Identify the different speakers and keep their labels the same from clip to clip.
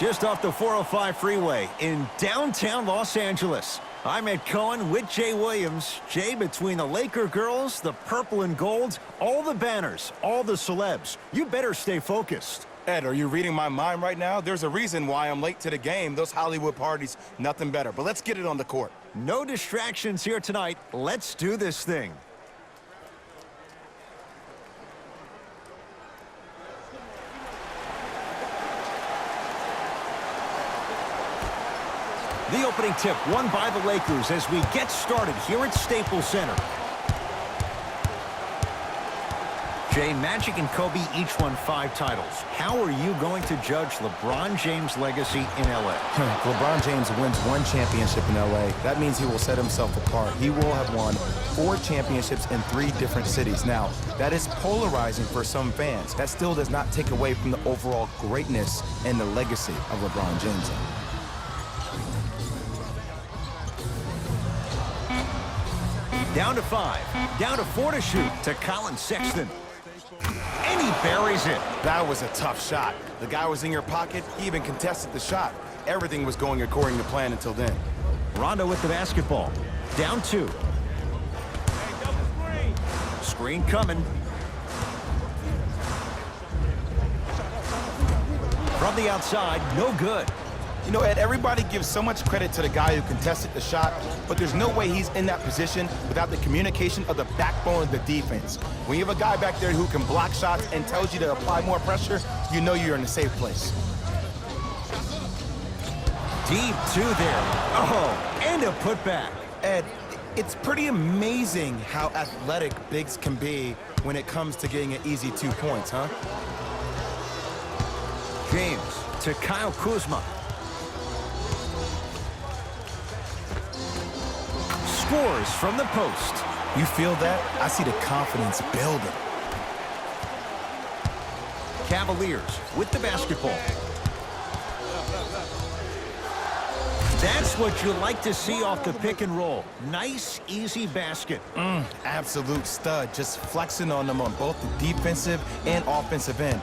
Speaker 1: just off the 405 freeway in downtown Los Angeles. I'm Ed Cohen with Jay Williams. Jay, between the Laker girls, the purple and gold, all the banners, all the celebs, you better stay focused.
Speaker 2: Ed, are you reading my mind right now? There's a reason why I'm late to the game. Those Hollywood parties, nothing better. But let's get it on the court.
Speaker 1: No distractions here tonight. Let's do this thing. The opening tip won by the Lakers as we get started here at Staples Center. Jay, Magic and Kobe each won 5 titles. How are you going to judge LeBron James' legacy in L.A.?
Speaker 2: LeBron James wins 1 championship in L.A. That means he will set himself apart. He will have won 4 championships in 3 different cities. Now, that is polarizing for some fans. That still does not take away from the overall greatness and the legacy of LeBron James.
Speaker 1: Down to 5. Down to 4 to shoot to Colin Sexton. And he buries it.
Speaker 2: That was a tough shot. The guy was in your pocket. He even contested the shot. Everything was going according to plan until then.
Speaker 1: Rondo with the basketball. Down 2. Screen coming. From the outside, no good.
Speaker 2: You know, Ed, everybody gives so much credit to the guy who contested the shot, but there's no way he's in that position without the communication of the backbone of the defense. When you have a guy back there who can block shots and tells you to apply more pressure, you know you're in a safe place.
Speaker 1: Deep 2 there. Oh, and a putback.
Speaker 2: Ed, it's pretty amazing how athletic bigs can be when it comes to getting an easy 2 points, huh?
Speaker 1: James to Kyle Kuzma. Scores from the post.
Speaker 2: You feel that? I see the confidence building.
Speaker 1: Cavaliers with the basketball. That's what you like to see off the pick and roll. Nice, easy basket.
Speaker 2: Absolute stud. Just flexing on them on both the defensive and offensive end.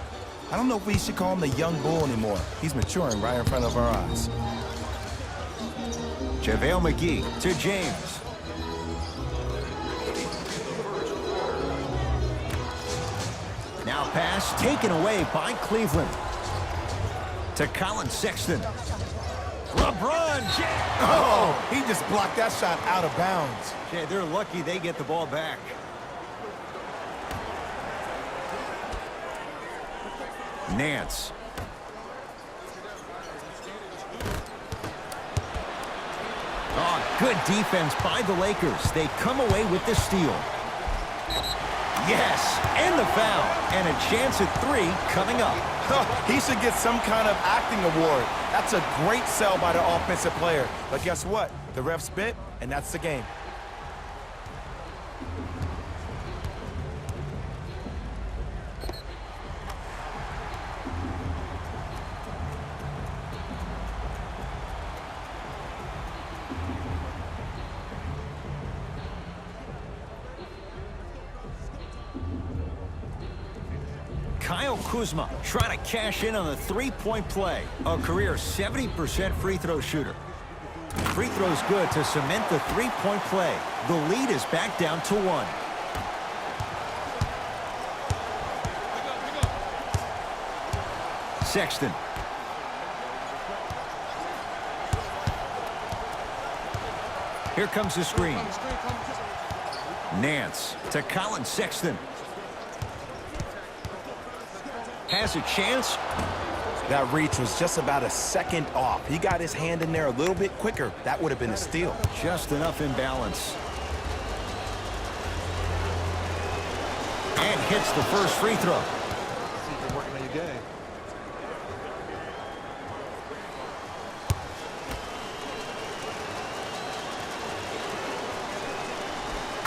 Speaker 2: I don't know if we should call him the young bull anymore. He's maturing right in front of our eyes.
Speaker 1: JaVale McGee to James. Now pass taken away by Cleveland. To Colin Sexton. LeBron James.
Speaker 2: Oh, he just blocked that shot out of bounds.
Speaker 1: Yeah, they're lucky they get the ball back. Nance. Oh, good defense by the Lakers. They come away with the steal. Yes, and the foul. And a chance at 3 coming up.
Speaker 2: He should get some kind of acting award. That's a great sell by the offensive player. But guess what? The ref spit, and that's the game.
Speaker 1: Kyle Kuzma trying to cash in on the 3-point play. A career 70% free throw shooter. Free throws good to cement the 3-point play. The lead is back down to 1. Sexton. Here comes the screen. Nance to Colin Sexton. Has a chance.
Speaker 2: That reach was just about a second off. He got his hand in there a little bit quicker. That would have been a steal.
Speaker 1: Just enough imbalance. And hits the first free throw.
Speaker 3: You're working on your game.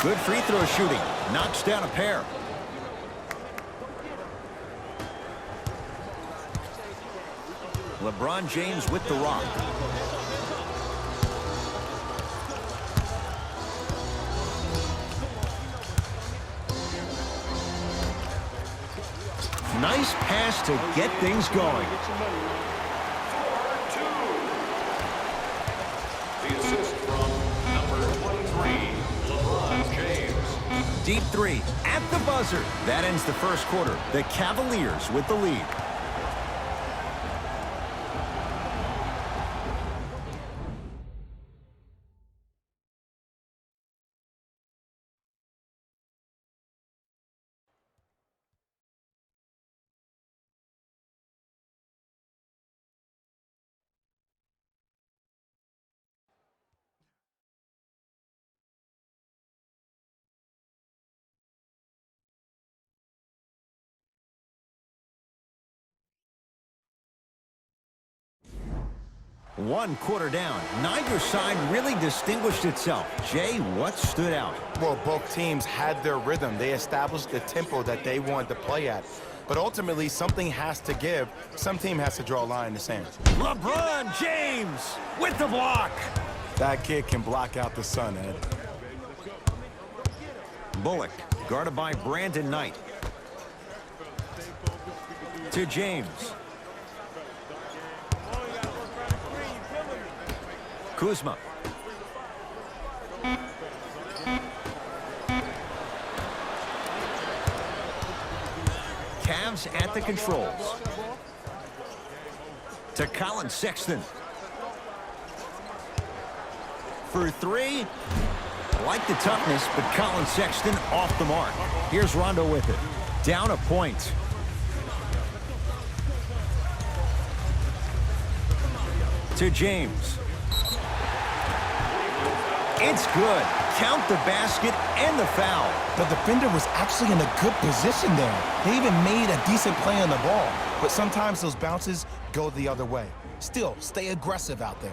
Speaker 1: Good free throw shooting. Knocks down a pair. LeBron James with the rock. Nice pass to get things going.
Speaker 4: The assist from number 23, LeBron James.
Speaker 1: Deep three at the buzzer. That ends the first quarter. The Cavaliers with the lead. One quarter down. Neither side really distinguished itself. Jay, what stood out?
Speaker 2: Well, both teams had their rhythm. They established the tempo that they wanted to play at. But ultimately, something has to give. Some team has to draw a line in the sand.
Speaker 1: LeBron James with the block.
Speaker 2: That kid can block out the sun, Ed.
Speaker 1: Bullock, guarded by Brandon Knight. To James. Kuzma. Cavs at the controls. To Colin Sexton. For three. Like the toughness, but Colin Sexton off the mark. Here's Rondo with it. Down a point. To James. It's good. Count the basket and the foul.
Speaker 2: The defender was actually in a good position there. They even made a decent play on the ball. But sometimes those bounces go the other way. Still, stay aggressive out there.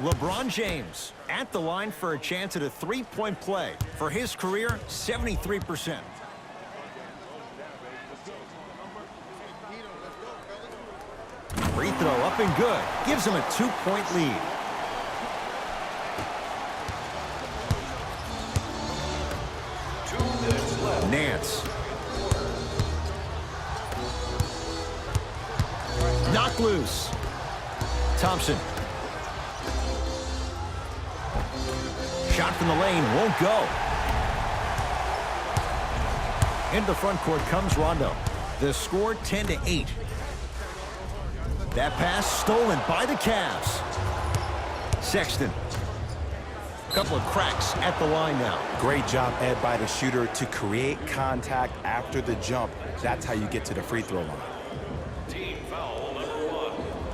Speaker 1: LeBron James at the line for a chance at a three-point play. For his career, 73%. Free throw up and good. Gives him a 2-point lead. Nance. Knock loose. Thompson. Shot from the lane won't go. Into the front court comes Rondo. The score 10-8. That pass stolen by the Cavs. Sexton. Couple of cracks at the line now.
Speaker 2: Great job, Ed, by the shooter to create contact after the jump. That's how you get to the free throw line.
Speaker 4: Team foul number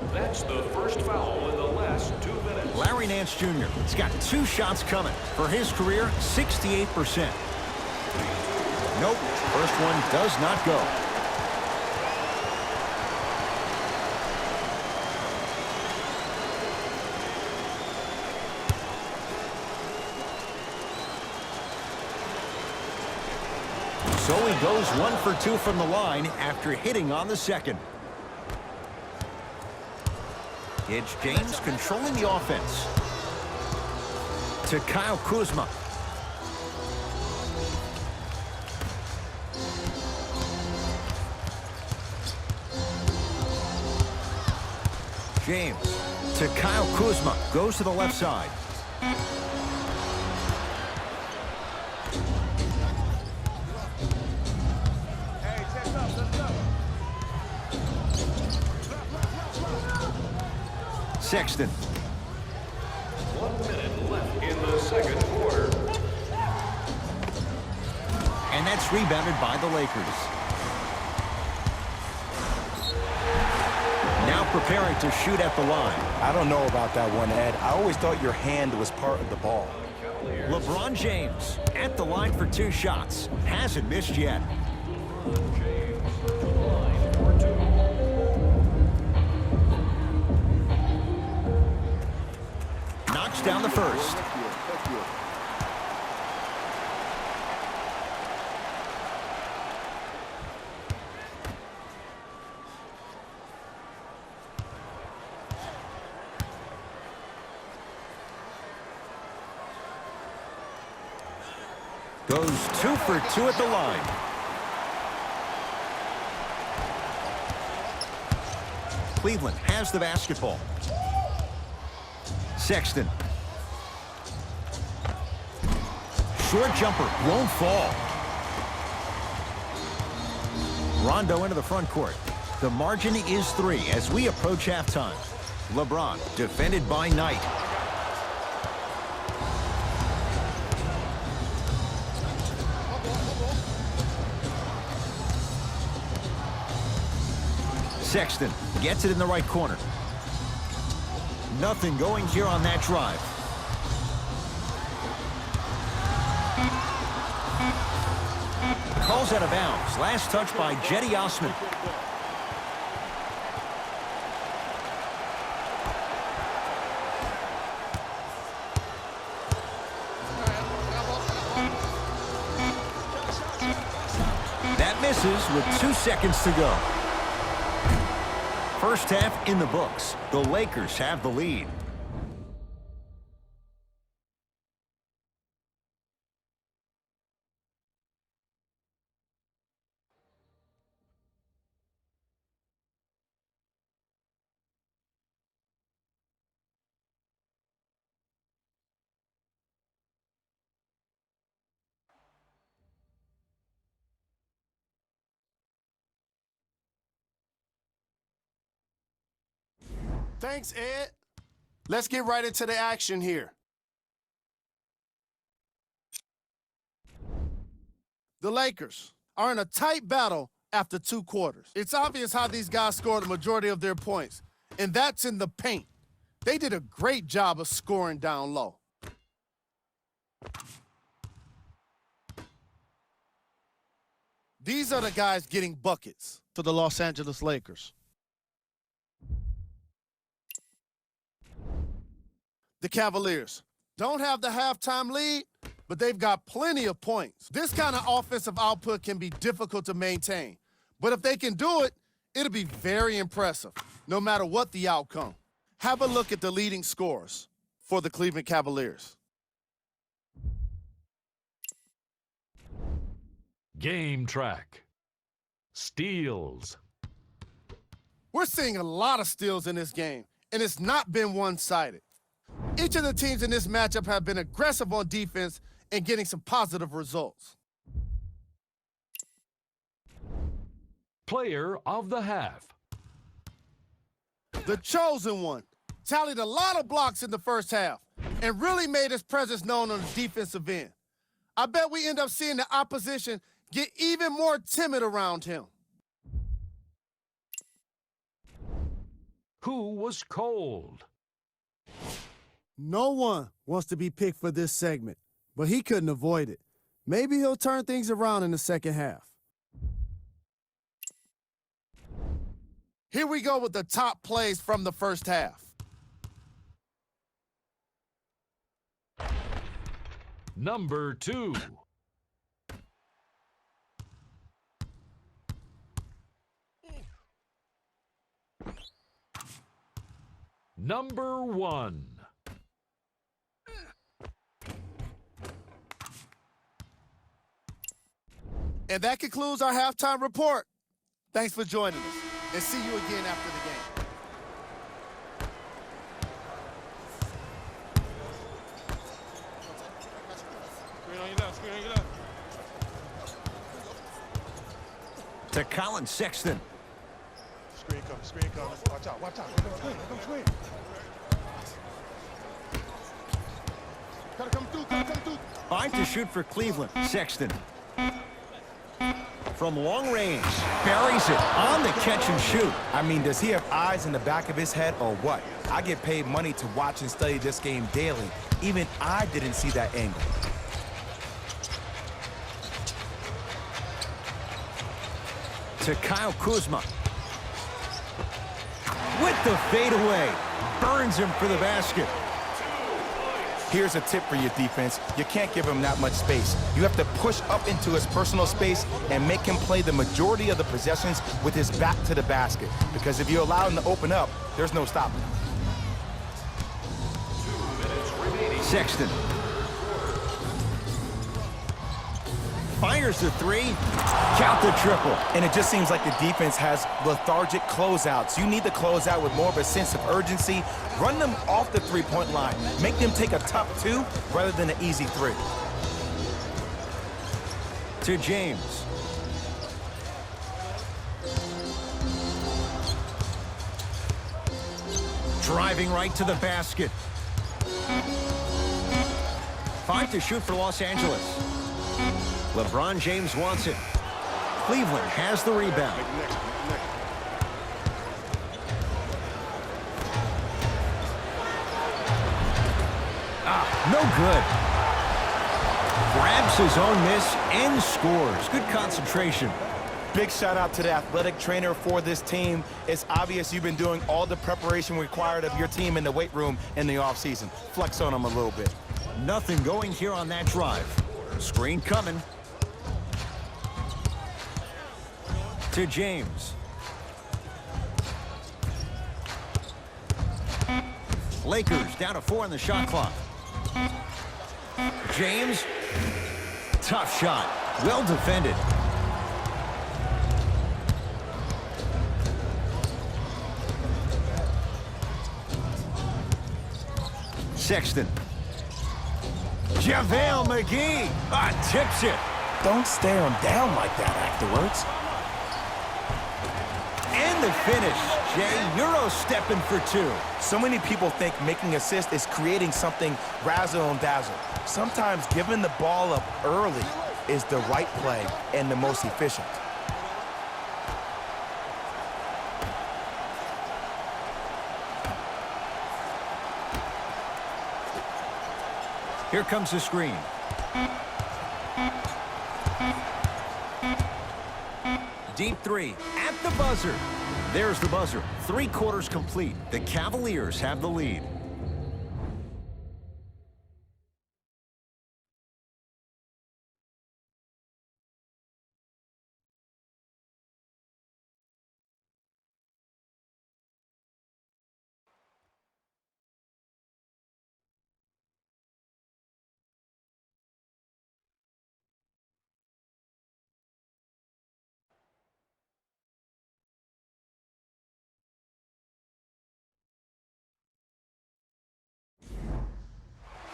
Speaker 4: 1. That's the first foul in the last 2 minutes.
Speaker 1: Larry Nance Jr. has got 2 shots coming. For his career, 68%. Nope, first one does not go. So he goes 1 for 2 from the line after hitting on the second. It's James controlling the offense. To Kyle Kuzma. James to Kyle Kuzma. Goes to the left side. Sexton.
Speaker 4: 1 minute left in the second quarter.
Speaker 1: And that's rebounded by the Lakers. Now preparing to shoot at the line.
Speaker 2: I don't know about that one, Ed. I always thought your hand was part of the ball.
Speaker 1: LeBron James at the line for 2 shots. Hasn't missed yet. Knocks down the first. Goes 2 for 2 at the line. Cleveland has the basketball. Sexton. Short jumper, won't fall. Rondo into the front court. The margin is 3 as we approach halftime. LeBron defended by Knight. Sexton gets it in the right corner. Nothing going here on that drive. Calls out of bounds. Last touch by Jetty Osman. That misses with 2 seconds to go. First half in the books. The Lakers have the lead.
Speaker 5: Thanks, Ed. Let's get right into the action here. The Lakers are in a tight battle after 2 quarters. It's obvious how these guys scored the majority of their points, and that's in the paint. They did a great job of scoring down low. These are the guys getting buckets for the Los Angeles Lakers. The Cavaliers don't have the halftime lead, but they've got plenty of points. This kind of offensive output can be difficult to maintain, but if they can do it, it'll be very impressive, no matter what the outcome. Have a look at the leading scorers for the Cleveland Cavaliers.
Speaker 6: Game track. Steals.
Speaker 5: We're seeing a lot of steals in this game, and it's not been one-sided. Each of the teams in this matchup have been aggressive on defense and getting some positive results.
Speaker 6: Player of the half.
Speaker 5: The chosen one tallied a lot of blocks in the first half and really made his presence known on the defensive end. I bet we end up seeing the opposition get even more timid around him.
Speaker 6: Who was cold?
Speaker 5: No one wants to be picked for this segment, but he couldn't avoid it. Maybe he'll turn things around in the second half. Here we go with the top plays from the first half.
Speaker 6: Number 2. Number 1.
Speaker 5: And that concludes our halftime report. Thanks for joining us, and see you again after the game.
Speaker 3: Screen on your left, screen on your left.
Speaker 1: To Colin Sexton.
Speaker 3: Screen coming, screen coming. Watch out, watch out. Let them swing. Gotta come through, gotta come through.
Speaker 1: 5 to shoot for Cleveland. Sexton. From long range, buries it on the catch and shoot.
Speaker 2: I mean, does he have eyes in the back of his head or what? I get paid money to watch and study this game daily. Even I didn't see that angle.
Speaker 1: To Kyle Kuzma. With the fadeaway. Burns him for the basket.
Speaker 2: Here's a tip for your defense. You can't give him that much space. You have to push up into his personal space and make him play the majority of the possessions with his back to the basket. Because if you allow him to open up, there's no stopping him.
Speaker 4: 2 minutes remaining.
Speaker 1: Sexton. Fires the three. Count the triple.
Speaker 2: And it just seems like the defense has lethargic closeouts. You need to close out with more of a sense of urgency. Run them off the three-point line. Make them take a tough two rather than an easy three.
Speaker 1: To James. Driving right to the basket. 5 to shoot for Los Angeles. LeBron James wants it. Cleveland has the rebound. No good. Grabs his own miss and scores. Good concentration.
Speaker 2: Big shout out to the athletic trainer for this team. It's obvious you've been doing all the preparation required of your team in the weight room in the offseason. Flex on them a little bit.
Speaker 1: Nothing going here on that drive. Screen coming. To James. Lakers down to 4 on the shot clock. James. Tough shot. Well defended. Sexton. JaVale McGee. Tips it.
Speaker 2: Don't stare him down like that afterwards.
Speaker 1: And the finish. Jay, Euro stepping for 2.
Speaker 2: So many people think making assists is creating something razzle and dazzle. Sometimes giving the ball up early is the right play and the most efficient.
Speaker 1: Here comes the screen. Deep three at the buzzer. There's the buzzer. 3 quarters complete. The Cavaliers have the lead.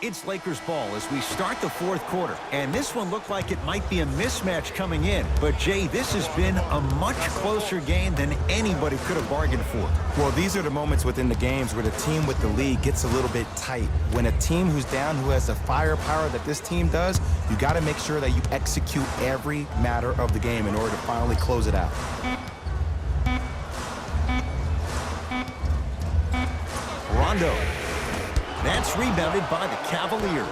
Speaker 1: It's Lakers ball as we start the 4th quarter. And this one looked like it might be a mismatch coming in. But, Jay, this has been a much closer game than anybody could have bargained for.
Speaker 2: Well, these are the moments within the games where the team with the lead gets a little bit tight. When a team who's down, who has the firepower that this team does, you got to make sure that you execute every matter of the game in order to finally close it out.
Speaker 1: Rondo. That's rebounded by the Cavaliers.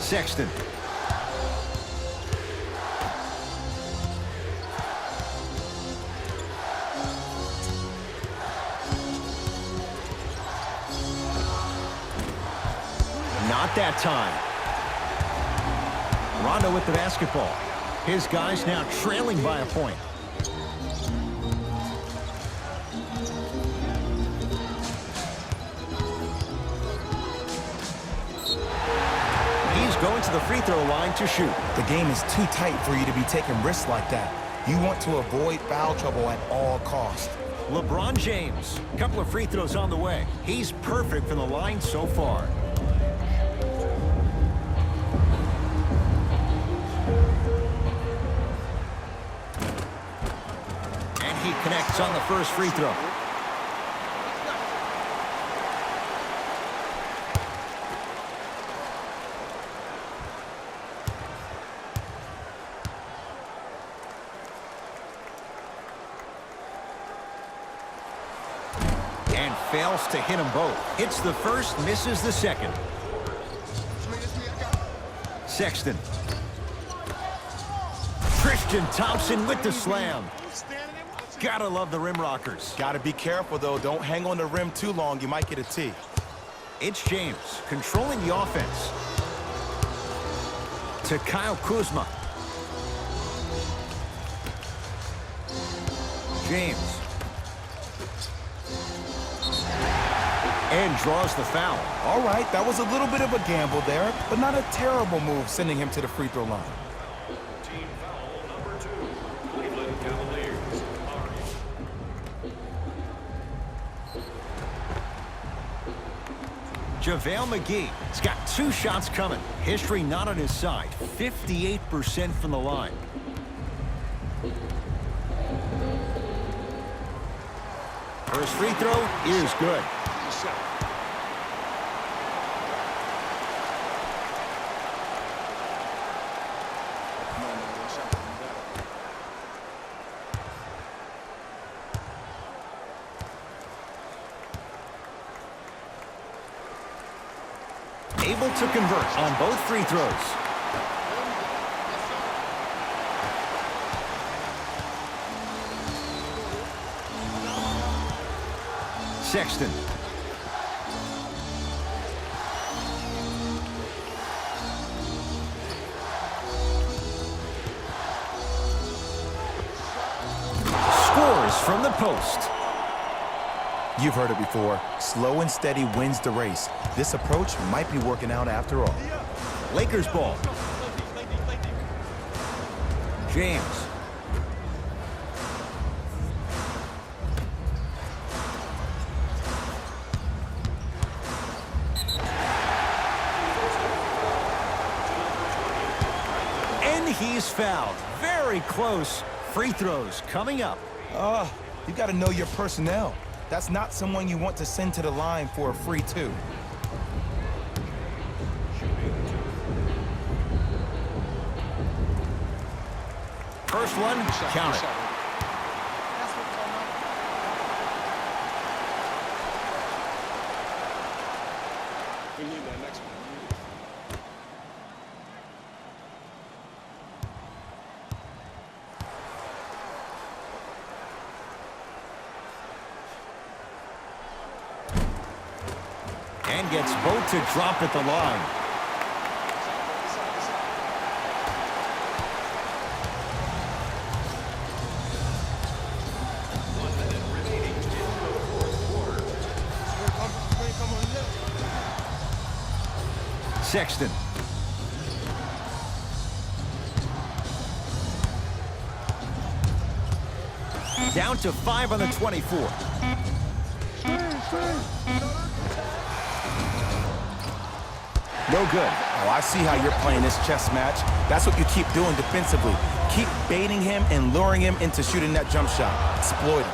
Speaker 1: Sexton. Not that time. Rondo with the basketball. His guys now trailing by a point. Going to the free throw line to shoot.
Speaker 2: The game is too tight for you to be taking risks like that. You want to avoid foul trouble at all costs.
Speaker 1: LeBron James, a couple of free throws on the way. He's perfect from the line so far. And he connects on the first free throw. Fails to hit them both. Hits the first, misses the second. Sexton. Christian Thompson with the slam. Gotta love the rim rockers.
Speaker 2: Gotta be careful, though. Don't hang on the rim too long. You might get a tee.
Speaker 1: It's James controlling the offense. To Kyle Kuzma. James. and draws the foul.
Speaker 2: All right, that was a little bit of a gamble there, but not a terrible move sending him to the free throw line.
Speaker 4: Team foul number 2. Cleveland Cavaliers.
Speaker 1: JaVale McGee's got 2 shots coming. History not on his side. 58% from the line. First free throw is good. Able to convert on both free throws. Sexton. Scores from the post.
Speaker 2: You've heard it before. Slow and steady wins the race. This approach might be working out after all.
Speaker 1: Lakers ball. James. And he's fouled. Very close. Free throws coming up.
Speaker 2: You got to know your personnel. That's not someone you want to send to the line for a free 2.
Speaker 1: First one, count it.
Speaker 3: We need that next one.
Speaker 1: And gets both to drop at the line. Sexton. Down to 5 on the 24. No good.
Speaker 2: Oh, I see how you're playing this chess match. That's what you keep doing defensively. Keep baiting him and luring him into shooting that jump shot. Exploit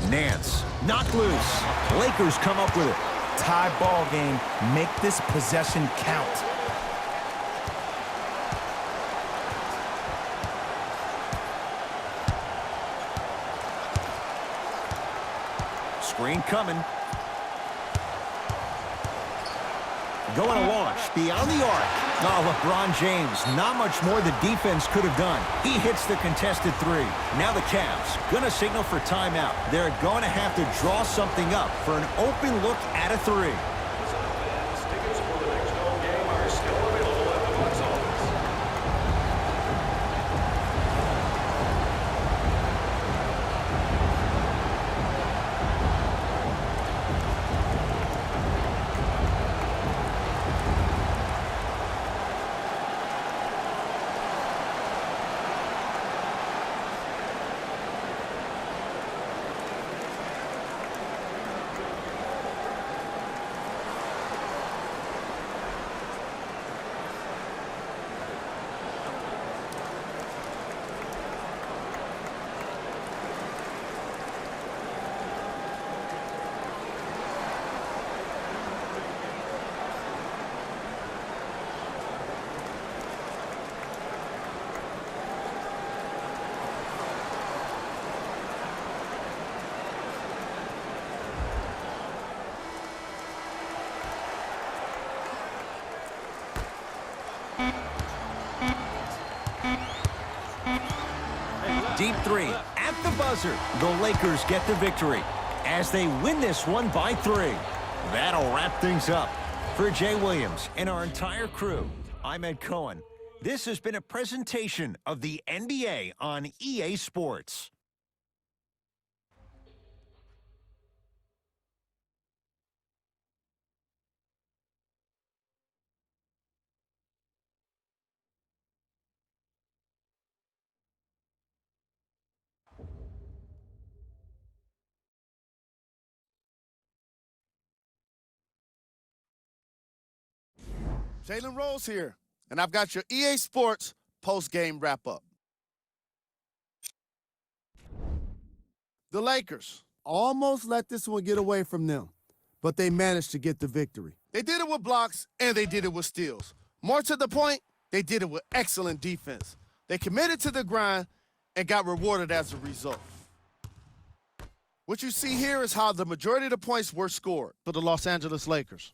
Speaker 2: him.
Speaker 1: Nance. Knocked loose. Lakers come up with it.
Speaker 2: Tie ball game. Make this possession count.
Speaker 1: Screen coming. Going to launch beyond the arc. Oh, LeBron James, not much more the defense could have done. He hits the contested 3. Now the Cavs going to signal for timeout. They're going to have to draw something up for an open look at a 3.
Speaker 4: Tickets for the next home game are still available at the box office.
Speaker 1: Deep 3 at the buzzer. The Lakers get the victory as they win this one by 3. That'll wrap things up. For Jay Williams and our entire crew, I'm Ed Cohen. This has been a presentation of the NBA on EA Sports.
Speaker 5: Jalen Rose here, and I've got your EA Sports post-game wrap-up. The Lakers almost let this one get away from them, but they managed to get the victory. They did it with blocks, and they did it with steals. More to the point, they did it with excellent defense. They committed to the grind and got rewarded as a result. What you see here is how the majority of the points were scored for the Los Angeles Lakers.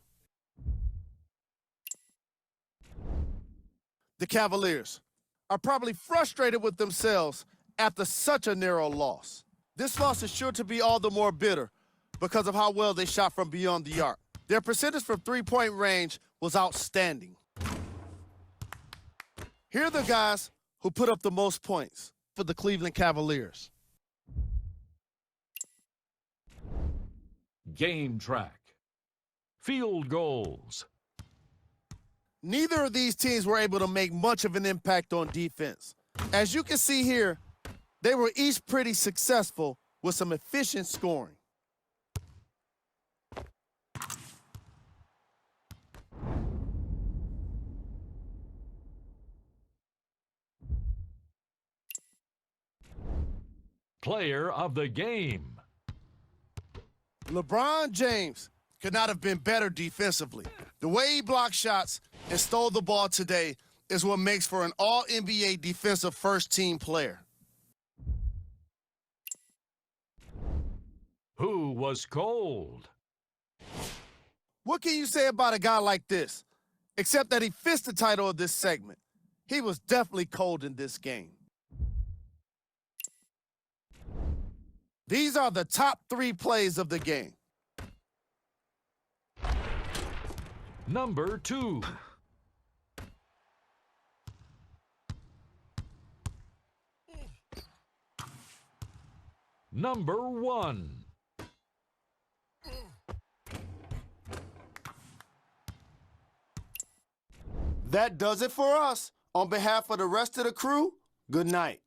Speaker 5: The Cavaliers are probably frustrated with themselves after such a narrow loss. This loss is sure to be all the more bitter because of how well they shot from beyond the arc. Their percentage from three-point range was outstanding. Here are the guys who put up the most points for the Cleveland Cavaliers.
Speaker 6: Game track. Field goals.
Speaker 5: Neither of these teams were able to make much of an impact on defense. As you can see here, they were each pretty successful with some efficient scoring.
Speaker 6: Player of the game.
Speaker 5: LeBron James could not have been better defensively. The way he blocked shots and stole the ball today is what makes for an all-NBA defensive first-team player.
Speaker 6: Who was cold?
Speaker 5: What can you say about a guy like this, except that he fits the title of this segment? He was definitely cold in this game. These are the top 3 plays of the game.
Speaker 6: Number 2. Number 1.
Speaker 5: That does it for us. On behalf of the rest of the crew, good night.